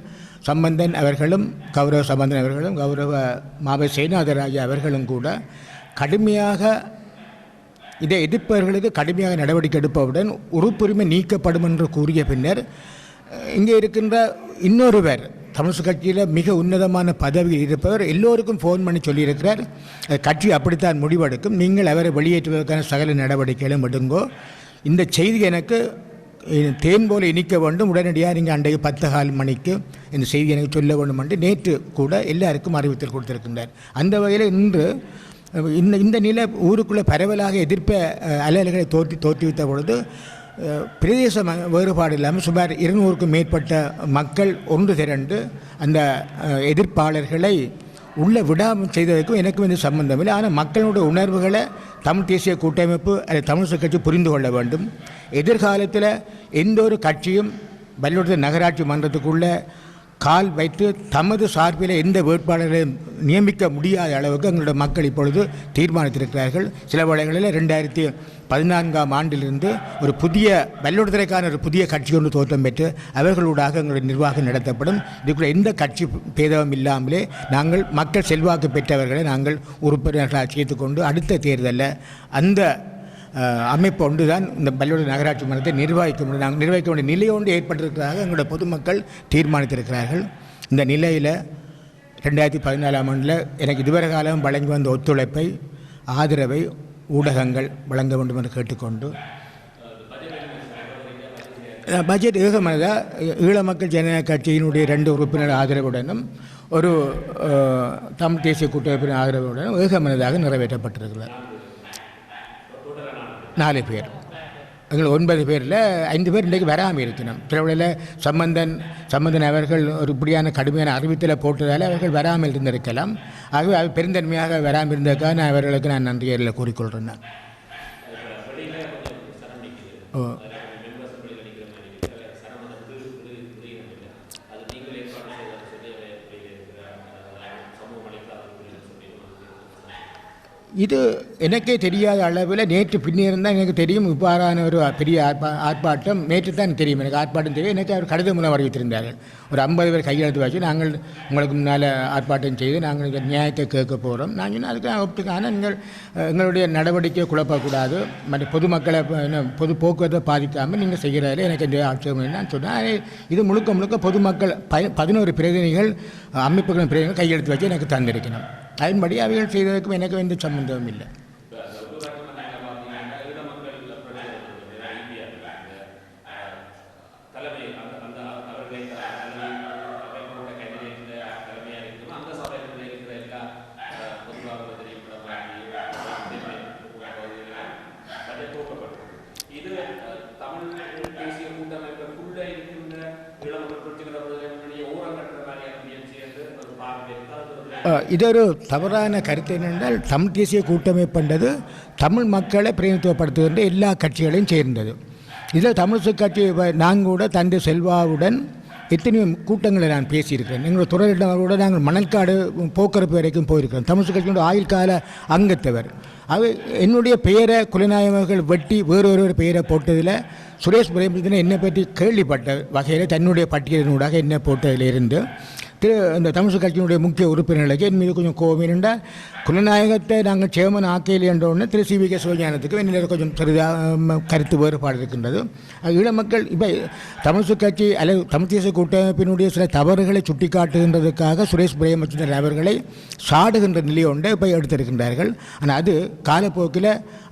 சம்பந்தன் அவர்களும் கௌரவ சம்பந்தன் அவர்களும் கௌரவ மாவை சேனாதராஜா அவர்களும் கூட கடுமையாக இதை எதிர்ப்பவர்களுக்கு கடுமையாக நடவடிக்கை எடுப்பவுடன் உறுப்புரிமை நீக்கப்படும் என்று கூறிய பின்னர் இங்கே இருக்கின்ற இன்னொருவர் தமிழ் கட்சியில் மிக உன்னதமான பதவியில் இருப்பவர் எல்லோருக்கும் ஃபோன் பண்ணி சொல்லியிருக்கிறார், கட்சி அப்படித்தான் முடிவெடுக்கும், நீங்கள் அவரை வெளியேற்றுவதற்கான சகல நடவடிக்கைகளும் எடுங்கோ, இந்த செய்தி எனக்கு தேன் போல இனிக்க வேண்டும், உடனடியாக நீங்கள் அன்றைக்கு 10:15 மணிக்கு இந்த செய்தி எனக்கு சொல்ல வேண்டும் என்று நேற்று கூட எல்லாருக்கும் அறிவித்தல் கொடுத்திருக்கின்றார். அந்த வகையில் இன்று இந்த நிலை ஊருக்குள்ளே பரவலாக எதிர்ப்ப அலைகளை தோற்றுவித்த பொழுது பிரதேச வேறுபாடு இல்லாமல் சுமார் 200க்கும் மேற்பட்ட மக்கள் ஒன்று திரண்டு அந்த எதிர்ப்பாளர்களை உள்ள விடாமல் செய்ததற்கும் எனக்கும் இந்த சம்பந்தம் இல்லை. ஆனால் மக்களுடைய உணர்வுகளை தமிழ் தேசிய கூட்டமைப்பு அல்லது தமிழ் கட்சி புரிந்து கொள்ள வேண்டும். எதிர்காலத்தில் எந்த ஒரு கட்சியும் வல்லுடைய நகராட்சி மன்றத்துக்குள்ளே கால் வைத்து தமது சார்பில் எந்த வேட்பாளர்களையும் நியமிக்க முடியாத அளவுக்கு எங்களுடைய மக்கள் இப்பொழுது தீர்மானித்திருக்கிறார்கள். சில வேளைகளில் 2014ஆம் ஆண்டிலிருந்து ஒரு புதிய வல்லுடத்திற்கான ஒரு புதிய கட்சி ஒன்று தோற்றம் பெற்று அவர்களூடாக எங்களுடைய நிர்வாகம் நடத்தப்படும். இதுக்குள்ள எந்த கட்சி பேதமும் இல்லாமலே நாங்கள் மக்கள் செல்வாக்கு பெற்றவர்களை நாங்கள் உறுப்பினர்களாக சேர்த்துக்கொண்டு அடுத்த தேர்தலில் அந்த அமைப்பு ஒன்று தான் இந்த பல்லூர் நகராட்சி மன்றத்தை நிர்வகிக்க முடியும். நாங்கள் நிர்வகிக்க வேண்டிய நிலை ஒன்று ஏற்பட்டிருக்கிறதாக எங்களுடைய பொதுமக்கள் தீர்மானித்திருக்கிறார்கள். இந்த நிலையில் 2014ஆம் ஆண்டில் எனக்கு இதுவரை காலம் வழங்கி வந்த ஒத்துழைப்பை ஆதரவை ஊடகங்கள் வழங்க வேண்டும் என்று கேட்டுக்கொண்டு பட்ஜெட் ஏகமனதாக ஈழ மக்கள் ஜனநாயக கட்சியினுடைய 2 உறுப்பினர் ஆதரவுடனும் ஒரு தமிழ் தேசிய கூட்டமைப்பின் ஆதரவுடனும் ஏகமனதாக நிறைவேற்றப்பட்டிருக்கிறார். 4 பேர், எங்கள் 9 பேரில் 5 பேர் இன்றைக்கு வராமல் இருக்கணும். திருவிழையில் சம்பந்தன் அவர்கள் ஒரு இப்படியான கடுமையான அறிவித்தலை போட்டதால் அவர்கள் வராமல் இருந்திருக்கலாம். ஆகவே அது பெருந்தன்மையாக வராமல் இருந்ததுக்காக நான் அவர்களுக்கு நான் நன்றியில் கூறிக்கொள்கிறேன். இது எனக்கே தெரியாத அளவில் நேற்று பின்னிருந்தால் எனக்கு தெரியும். இவ்வாறான ஒரு பெரிய ஆர்ப்பாட்டம் நேற்று தான் தெரியும். எனக்கு ஆர்ப்பாட்டம் தெரியும். எனக்கு அவர் கடிதம் மூலம் அறிவித்திருந்தார்கள். ஒரு 50 பேர் கையெழுத்து வச்சு நாங்கள் உங்களுக்கு முன்னால் ஆர்ப்பாட்டம் செய்து நாங்கள் இந்த நியாயத்தை கேட்க போகிறோம். நாங்கள் அதுக்கு ஒப்புக்கான எங்களுடைய நடவடிக்கையை குழப்பக்கூடாது, மற்ற பொதுமக்களை பொது போக்குவரத்தை பாதிக்காமல் நீங்கள் செய்கிறதில் எனக்கு இந்த ஆட்சேபம் நான் சொன்னேன். இது முழுக்க பொதுமக்கள் 11 பிரதிநிதிகள் அமைப்புகளின் பிரதிநிதிகள் கையெழுத்து வச்சு எனக்கு தந்திருக்கணும். அதன்படி அவைகள் செய்ததற்கும் எனக்கு எந்த சம்பந்தமும் இல்லை. இதொரு தவறான கருத்து என்னென்றால் தமிழ் தேசிய கூட்டமைப்புன்றது தமிழ் மக்களை பிரதிநிதித்துவப்படுத்துகின்ற எல்லா கட்சிகளையும் சேர்ந்தது. இதில் தமிழ் கட்சி நாங்கள் கூட தந்தை செல்வாவுடன் எத்தனையோ கூட்டங்களை நான் பேசியிருக்கிறேன். எங்களோட துறையிடங்களோட நாங்கள் மணல்காடு போக்குவரத்து வரைக்கும் போயிருக்கிறோம். தமிழ் கட்சியோட ஆயுள் கால அங்கத்தவர். அது என்னுடைய பெயரை குலநாயகர்கள் வெட்டி வேறொரு பெயரை போட்டதில் சுரேஷ் பிரேமச்சந்திரன் என்னை பற்றி கேள்விப்பட்ட வகையில் தன்னுடைய பட்டியலினூடாக என்ன போட்டதிலிருந்து இந்த தமிழ் கட்சியினுடைய முக்கிய உறுப்பினர்களுக்கு என் மீது கொஞ்சம் கோபம் இருந்தால் குலநாயகத்தை நாங்கள் சேமன் ஆக்கையில் என்றோடனே திரு CVK சிவஞானத்துக்கு என்னில் கொஞ்சம் சிறிதாக கருத்து வேறுபாடு இருக்கின்றது. ஈழ மக்கள் இப்போ தமிழ் கட்சி அல்லது தமிழ் தேசிய கூட்டமைப்பினுடைய சில தவறுகளை சுட்டி காட்டுகின்றதுக்காக சுரேஷ் பிரேமச்சந்திரன் அவர்களை சாடுகின்ற நிலையொன்றை இப்போ எடுத்திருக்கின்றார்கள். ஆனால் அது காலப்போக்கில்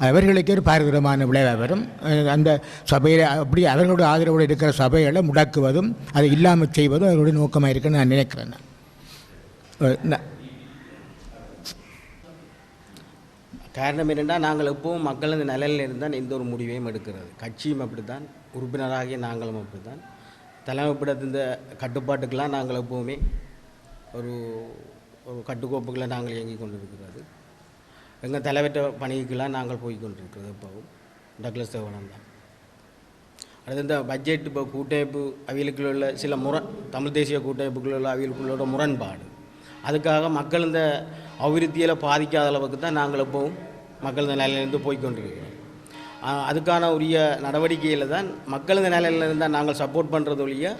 அவர்களுக்கு ஒரு பாரதூரமான விளைவாக வரும். அந்த சபையில் அப்படி அவர்களுடைய ஆதரவோடு இருக்கிற சபைகளை முடக்குவதும் அதை இல்லாமல் செய்வதும் அவர்களுடைய நோக்கமாக இருக்குன்னு நான் நினைக்கிறேன். காரணம் என்னென்னா நாங்கள் எப்பவும் மக்களது நலனில் இருந்தால் எந்த ஒரு முடிவையும் எடுக்கிறது. கட்சியும் அப்படித்தான், உறுப்பினராகிய நாங்களும் அப்படித்தான். தலைமைப்படத்து இந்த கட்டுப்பாட்டுக்கெல்லாம் நாங்கள் எப்போவுமே ஒரு கட்டுக்கோப்புகளை நாங்கள் இயங்கி கொண்டிருக்கிறது. எங்கள் தலைவற்ற பணிக்கெல்லாம் நாங்கள் போய் கொண்டிருக்கிறது எப்பவும் டக்ளஸ் தேவனம் தான். அடுத்து இந்த பட்ஜெட் இப்போ கூட்டமைப்பு அவியலுக்குள்ள உள்ள சில தமிழ் தேசிய கூட்டமைப்புக்குள்ள உள்ள அவியலுக்குள்ளோட முரண்பாடு, அதுக்காக மக்கள் இந்த அபிவிருத்தியில் பாதிக்காத அளவுக்கு தான் நாங்கள் எப்பவும் மக்கள் இந்த நிலையிலிருந்து போய்கொண்டிருக்கிறோம். அதுக்கான உரிய நடவடிக்கையில் தான் மக்கள் இந்த நிலையில் இருந்தால் நாங்கள் சப்போர்ட் பண்ணுறது ஒழிய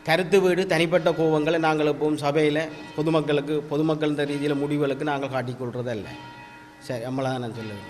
கருத்து வீடு தனிப்பட்ட கோபங்களை நாங்கள் எப்பவும் சபையில் பொதுமக்கள் இந்த ரீதியில் முடிவுகளுக்கு நாங்கள் காட்டிக்கொள்கிறதல்ல. சரி, நம்மளை தான் நான் சொல்லுவேன்.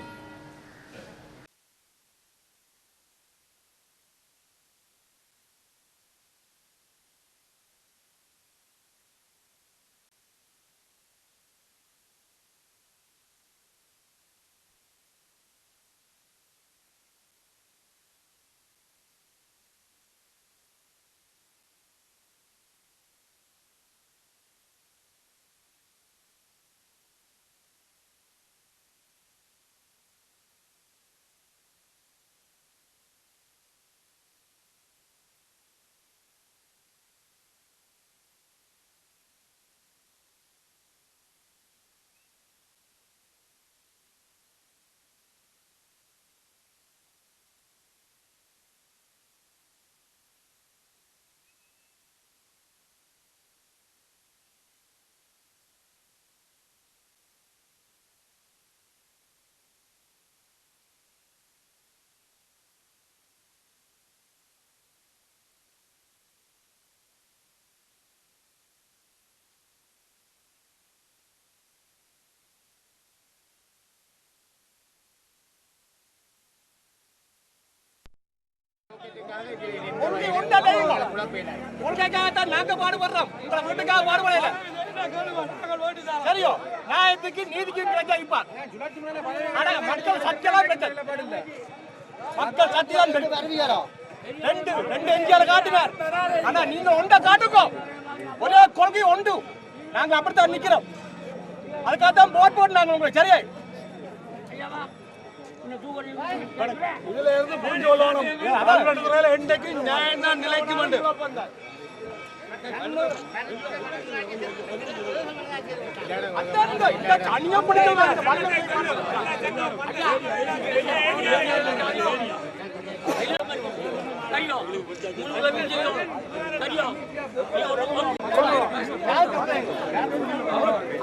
நாங்க பாடுபடுறோம், உங்களை வீட்டுக்காக பாடுபடல. சரியோ, நியாயத்துக்கு நீதிக்கு கிடைப்பார். மக்கள் சத்தியெல்லாம் பெற்றது, மக்கள் சத்தியம் ரெண்டு எம்ஜிஆர் காட்டினார். ஆனா நீங்க ஒன்றை காட்டுக்கோ, ஒரே கொள்கை ஒன்று. நாங்க அப்படித்தான் நிக்கிறோம், அதுக்காகத்தான் போட்டு நாங்க உங்களுக்கு சரியா இதுல இருந்து புரிஞ்சு கொள்ளணும். இன்றைக்கு நியாயம் தான் நிலைக்கு வேண்டும்.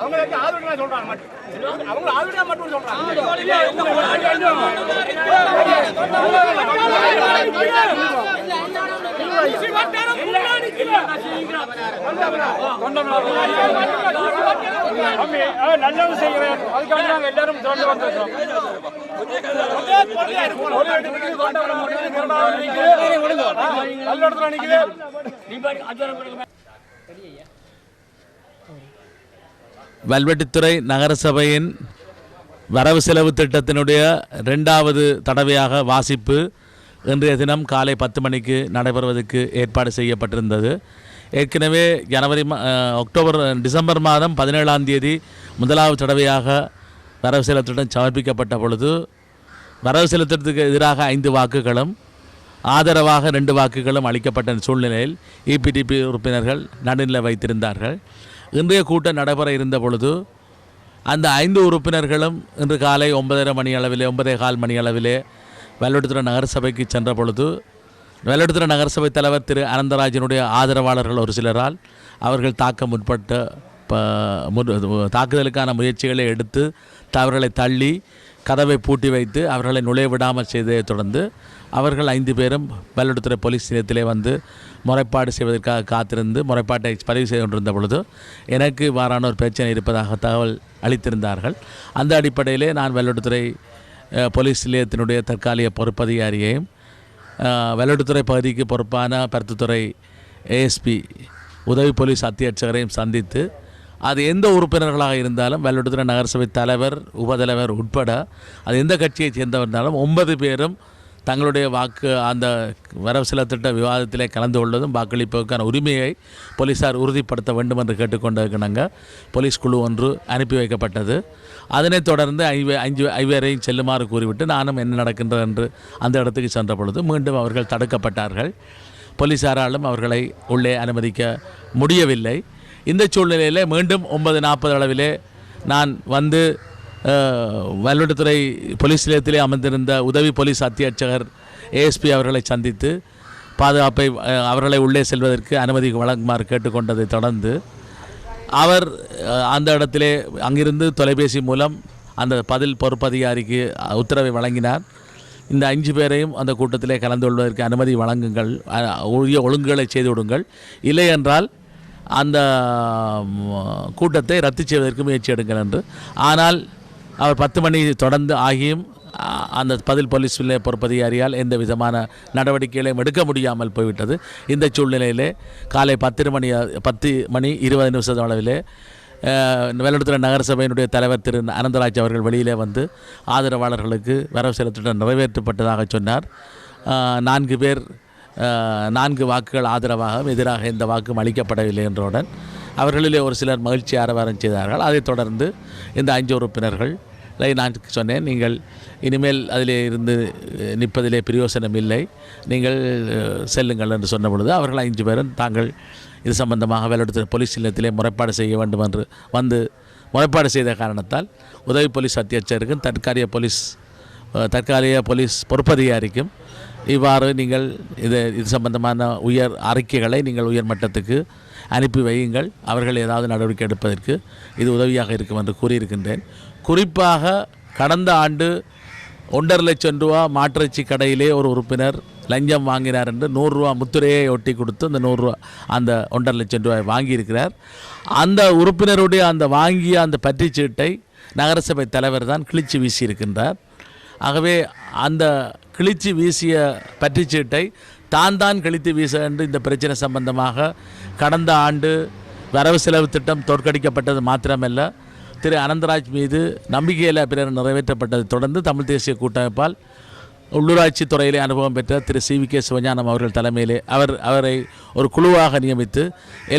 அவங்களுக்கு ஆதரவு சொல்றாங்க, அவங்க ஆதரவு மட்டும் சொல்றாங்க. நல்லது செய்கிறேன், அதுக்காக நாங்கள் எல்லாரும் திரண்டு வந்திருக்கிறோம். நல்ல இடத்துல நிற்கிறேன். வல்வெட்டித்துறை நகரசபையின் வரவு செலவு திட்டத்தினுடைய 2வது தடவையாக வாசிப்பு இன்றைய தினம் காலை 10 மணிக்கு நடைபெறுவதற்கு ஏற்பாடு செய்யப்பட்டிருந்தது. ஏற்கனவே டிசம்பர் மாதம் 17ஆம் தேதி 1வது தடவையாக வரவு செலவு திட்டம் சமர்ப்பிக்கப்பட்ட பொழுது வரவு செலவு திட்டத்துக்கு எதிராக 5 வாக்குகளும் ஆதரவாக 2 வாக்குகளும் அளிக்கப்பட்ட சூழ்நிலையில் EPDP உறுப்பினர்கள் நடுநிலை வைத்திருந்தார்கள். இன்றைய கூட்டம் நடைபெற இருந்த பொழுது அந்த 5 உறுப்பினர்களும் இன்று காலை 9:30 மணி அளவிலே 9:15 மணி அளவிலே வல்வெட்டித்துறை நகரசபைக்கு சென்ற பொழுது வெள்ளடுத்துறை நகரசபை தலைவர் திரு அனந்தராஜனுடைய ஆதரவாளர்கள் ஒரு சிலரால் அவர்கள் தாக்க முற்பட்ட தாக்குதலுக்கான முயற்சிகளை எடுத்து அவர்களை தள்ளி கதவை பூட்டி வைத்து அவர்களை நுழைய விடாமல் செய்ததை தொடர்ந்து அவர்கள் 5 பேரும் வெள்ளடுத்துறை போலீஸ் நிலையத்திலே வந்து முறைப்பாடு செய்வதற்காக காத்திருந்து முறைப்பாட்டை பதிவு செய்து கொண்டிருந்த பொழுது எனக்கு இவ்வாறான ஒரு பிரச்சனை இருப்பதாக தகவல் அளித்திருந்தார்கள். அந்த அடிப்படையிலே நான் வெள்ளடுத்துறை போலீஸ் நிலையத்தினுடைய தற்காலிக பொறுப்பதிகாரியையும் வெள்ளடுத்துறை பகுதிக்கு பொறுப்பான பருத்தித்துறை ஏஎஸ்பி உதவி போலீஸ் அத்தியட்சகரையும் சந்தித்து அது எந்த உறுப்பினர்களாக இருந்தாலும் வெள்ளடுத்துறை நகரசபை தலைவர் உபதலைவர் உட்பட அது எந்த கட்சியை சேர்ந்தவர் இருந்தாலும் 9 பேரும் தங்களுடைய அந்த வரவு செலவு திட்ட விவாதத்திலே கலந்து கொள்வதும் வாக்களிப்பதற்கான உரிமையை போலீஸார் உறுதிப்படுத்த வேண்டும் என்று கேட்டுக்கொண்டிருக்கிறாங்க. போலீஸ் குழு ஒன்று அனுப்பி வைக்கப்பட்டது. அதனைத் தொடர்ந்து 5 பேரையும் செல்லுமாறு கூறிவிட்டு நானும் என்ன நடக்கின்றது என்று அந்த இடத்துக்கு சென்ற பொழுது மீண்டும் அவர்கள் தடுக்கப்பட்டார்கள். போலீஸாராலும் அவர்களை உள்ளே அனுமதிக்க முடியவில்லை. இந்த சூழ்நிலையில் மீண்டும் 9:40 அளவிலே நான் வந்து வெள்ளடுத்துறை போலீஸ் நிலையத்திலே அமர்ந்திருந்த உதவி போலீஸ் அத்தியட்சகர் ஏஎஸ்பி அவர்களை சந்தித்து பாதுகாப்பை அவர்களை உள்ளே செல்வதற்கு அனுமதி வழங்குமாறு கேட்டுக்கொண்டதை தொடர்ந்து அவர் அந்த இடத்திலே அங்கிருந்து தொலைபேசி மூலம் அந்த பதில் பொறுப்பதிகாரிக்கு உத்தரவை வழங்கினார். இந்த 5 பேரையும் அந்த கூட்டத்திலே கலந்து கொள்வதற்கு அனுமதி வழங்குங்கள், உரிய ஒழுங்குகளை செய்து விடுங்கள், இல்லை என்றால் அந்த கூட்டத்தை ரத்து செய்வதற்கு முயற்சி எடுங்கள் என்று. ஆனால் அவர் 10 மணி தொடர்ந்து ஆகியும் அந்த பதில் போலீஸ் நிலைய பொறுப்பதிகாரியால் எந்த விதமான நடவடிக்கைகளையும் எடுக்க முடியாமல் போய்விட்டது. இந்த சூழ்நிலையிலே காலை 10 மணி 20 நிமிஷம் அளவிலே வெள்ளடுத்துறை நகரசபையினுடைய தலைவர் திரு அனந்தராஜ் அவர்கள் வெளியிலே வந்து ஆதரவாளர்களுக்கு வரவு செலவு திட்டம் நிறைவேற்றப்பட்டதாக சொன்னார். 4 பேர் 4 வாக்குகள் ஆதரவாகவும் எதிராக எந்த வாக்கும் அளிக்கப்படவில்லை என்றவுடன் அவர்களிலே ஒரு சிலர் மகிழ்ச்சி ஆரவாரம் செய்தார்கள். அதைத் தொடர்ந்து இந்த 5 உறுப்பினர்களை நான் சொன்னேன், நீங்கள் இனிமேல் அதிலே இருந்து நிற்பதிலே பிரயோசனம் இல்லை, நீங்கள் செல்லுங்கள் என்று சொன்ன பொழுது அவர்கள் 5 பேரும் தாங்கள் இது சம்பந்தமாக வெள்ளடுத்துறை போலீஸ் நிலையத்திலே முறைப்பாடு செய்ய வேண்டும் என்று வந்து முறைப்பாடு செய்த காரணத்தால் உதவி போலீஸ் அத்தியட்சகருக்கும் தற்காலிக போலீஸ் பொறுப்பதிகாரிக்கும் இவ்வாறு நீங்கள் இது சம்பந்தமான உயர் அறிக்கைகளை நீங்கள் உயர் மட்டத்துக்கு அனுப்பி வையுங்கள், அவர்கள் ஏதாவது நடவடிக்கை எடுப்பதற்கு இது உதவியாக இருக்கும் என்று கூறியிருக்கின்றேன். குறிப்பாக கடந்த ஆண்டு 1.5 லட்சம் ரூபா மாட்டிறைச்சி கடையிலே ஒரு உறுப்பினர் லஞ்சம் வாங்கினார் என்று 100 ரூபா முத்திரையை ஒட்டி கொடுத்து அந்த 100 ரூபா அந்த 1.5 லட்சம் ரூபாய் வாங்கியிருக்கிறார். அந்த உறுப்பினருடைய அந்த வாங்கிய அந்த பற்றிச்சீட்டை நகரசபை தலைவர் தான் கிழிச்சு வீசியிருக்கின்றார். ஆகவே அந்த கிழிச்சு வீசிய பற்றிச்சீட்டை தான் கிழித்து வீச என்று இந்த பிரச்சனை சம்பந்தமாக கடந்த ஆண்டு வரவு செலவு திட்டம் தோற்கடிக்கப்பட்டது மாத்திரமல்ல, திரு அனந்தராஜ் மீது நம்பிக்கையில்லா பிரேரணை நிறைவேற்றப்பட்டதை தொடர்ந்து தமிழ் தேசிய கூட்டமைப்பால் உள்ளூராட்சி துறையிலே அனுபவம் பெற்ற திரு CVK சிவஞானம் அவர்கள் தலைமையிலே அவரை ஒரு குழுவாக நியமித்து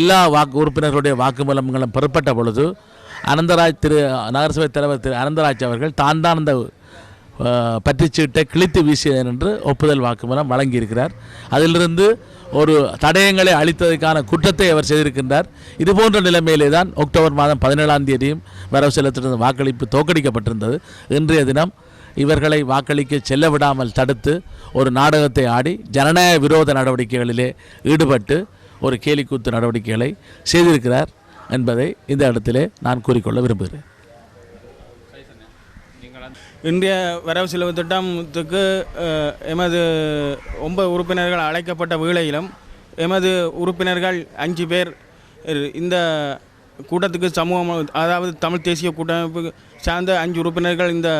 எல்லா உறுப்பினர்களுடைய வாக்குமூலங்களும் பெறப்பட்ட பொழுது திரு நகரசபை தலைவர் திரு அனந்தராஜ் அவர்கள் தான் அந்த பற்றிச்சீட்டை கிழித்து வீசியது என்று ஒப்புதல் வாக்குமூலம் வழங்கியிருக்கிறார். அதிலிருந்து ஒரு தடயங்களை அளித்ததற்கான குற்றத்தை அவர் செய்திருக்கின்றார். இதுபோன்ற நிலைமையிலே தான் அக்டோபர் மாதம் 17ஆம் தேதியும் வரவு செலுத்திருந்த வாக்களிப்பு தோற்கடிக்கப்பட்டிருந்தது. இன்றைய தினம் இவர்களை வாக்களிக்க செல்ல விடாமல் தடுத்து ஒரு நாடகத்தை ஆடி ஜனநாயக விரோத நடவடிக்கைகளிலே ஈடுபட்டு ஒரு கேலிக்கூத்து நடவடிக்கைகளை செய்திருக்கிறார் என்பதை இந்த இடத்திலே நான் கூறிக்கொள்ள விரும்புகிறேன். இன்றைய வரவு செலவு திட்டத்துக்கு எமது 9 உறுப்பினர்கள் அழைக்கப்பட்ட வேளையிலும் எமது உறுப்பினர்கள் 5 பேர் இந்த கூட்டத்துக்கு சமூகம், அதாவது தமிழ் தேசிய கூட்டமைப்பு சார்ந்த 5 உறுப்பினர்கள் இந்த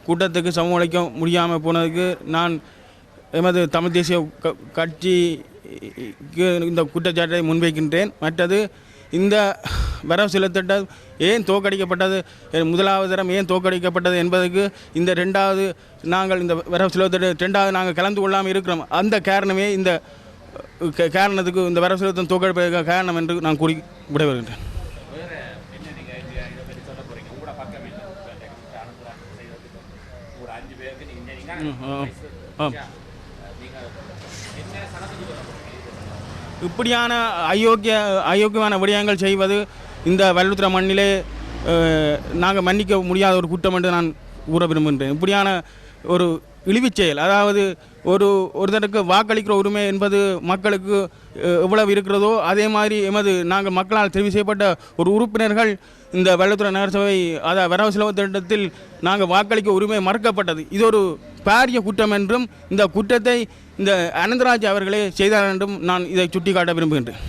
கூட்டத்துக்கு சமூகம் அளிக்க முடியாமல் போனதுக்கு நான் எமது தமிழ் தேசிய கட்சிக்கு இந்த குற்றச்சாட்டை முன்வைக்கின்றேன். மற்றது இந்த வரவு செலவு திட்டம் ஏன் தோற்கடிக்கப்பட்டது, முதலாவது தரம் ஏன் தோற்கடிக்கப்பட்டது என்பதற்கு இந்த 2வது நாங்கள் இந்த வரவு செலவு திட்டம் 2வது நாங்கள் கலந்து கொள்ளாமல் இருக்கிறோம். அந்த காரணமே இந்த காரணத்துக்கு இந்த வரவு செலவு திட்டம் தோற்கடிப்பதற்கு காரணம் என்று நான் கூறி விடைபெறுகின்றேன். இப்படியான அயோக்கியமான விடயங்கள் செய்வது இந்த வெள்ளடுத்துறை மண்ணிலே நாங்கள் மன்னிக்க முடியாத ஒரு குற்றம் என்று நான் கூற விரும்புகின்றேன். இப்படியான ஒரு இழிவுச் செயல். அதாவது ஒருத்தருக்கு வாக்களிக்கிற உரிமை என்பது மக்களுக்கு எவ்வளவு இருக்கிறதோ அதே மாதிரி நாங்கள் மக்களால் தெரிவு செய்யப்பட்ட ஒரு உறுப்பினர்கள் இந்த வெள்ளத்துறை நகரசபை வரவு செலவு திட்டத்தில் நாங்கள் வாக்களிக்க உரிமை மறுக்கப்பட்டது. இது ஒரு பாரிய குற்றம் என்றும் இந்த குற்றத்தை இந்த அனந்தராஜ் அவர்களே செய்தார் என்றும் நான் இதை சுட்டிக்காட்ட விரும்புகின்றேன்.